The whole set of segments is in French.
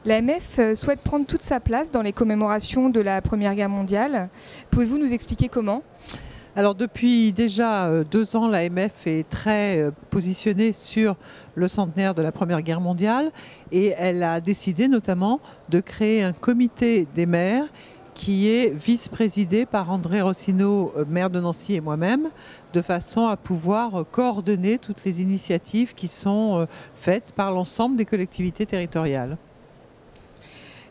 L'AMF souhaite prendre toute sa place dans les commémorations de la Première Guerre mondiale. Pouvez-vous nous expliquer comment? Alors depuis déjà 2 ans, l'AMF est très positionnée sur le centenaire de la Première Guerre mondiale et elle a décidé notamment de créer un comité des maires qui est vice-présidé par André Rossino, maire de Nancy, et moi-même, de façon à pouvoir coordonner toutes les initiatives qui sont faites par l'ensemble des collectivités territoriales.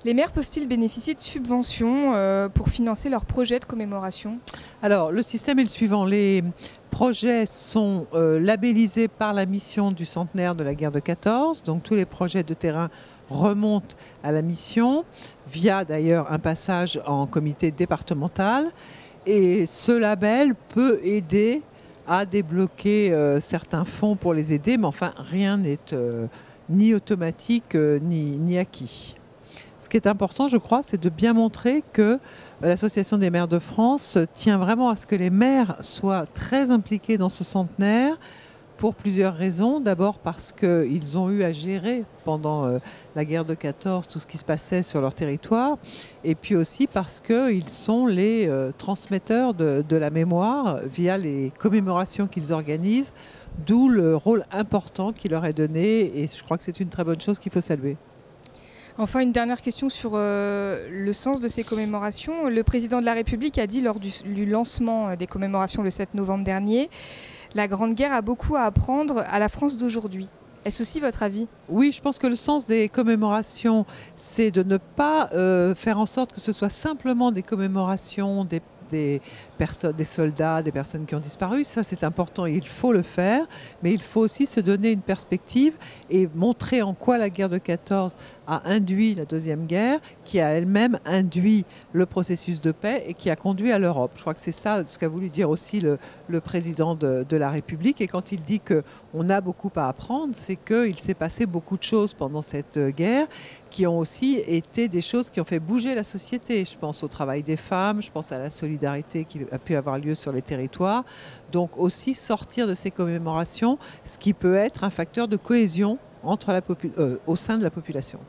Les maires peuvent-ils bénéficier de subventions pour financer leurs projets de commémoration? Alors, le système est le suivant. Les projets sont labellisés par la mission du centenaire de la guerre de 14. Donc, tous les projets de terrain remontent à la mission, via d'ailleurs un passage en comité départemental. Et ce label peut aider à débloquer certains fonds pour les aider, mais enfin, rien n'est ni automatique ni acquis. Ce qui est important, je crois, c'est de bien montrer que l'Association des maires de France tient vraiment à ce que les maires soient très impliqués dans ce centenaire pour plusieurs raisons. D'abord parce qu'ils ont eu à gérer pendant la guerre de 14 tout ce qui se passait sur leur territoire. Et puis aussi parce qu'ils sont les transmetteurs de la mémoire via les commémorations qu'ils organisent, d'où le rôle important qui leur est donné. Et je crois que c'est une très bonne chose qu'il faut saluer. Enfin, une dernière question sur le sens de ces commémorations. Le président de la République a dit lors du lancement des commémorations le 7 novembre dernier, la Grande Guerre a beaucoup à apprendre à la France d'aujourd'hui. Est-ce aussi votre avis? Oui, je pense que le sens des commémorations, c'est de ne pas faire en sorte que ce soit simplement des commémorations des personnes, des soldats, des personnes qui ont disparu. Ça, c'est important et il faut le faire. Mais il faut aussi se donner une perspective et montrer en quoi la guerre de 14 a induit la Deuxième Guerre, qui a elle-même induit le processus de paix et qui a conduit à l'Europe. Je crois que c'est ça ce qu'a voulu dire aussi le président de la République. Et quand il dit qu'on a beaucoup à apprendre, c'est qu'il s'est passé beaucoup de choses pendant cette guerre qui ont aussi été des choses qui ont fait bouger la société. Je pense au travail des femmes, je pense à la solidarité qui a pu avoir lieu sur les territoires. Donc aussi sortir de ces commémorations, ce qui peut être un facteur de cohésion au sein de la population.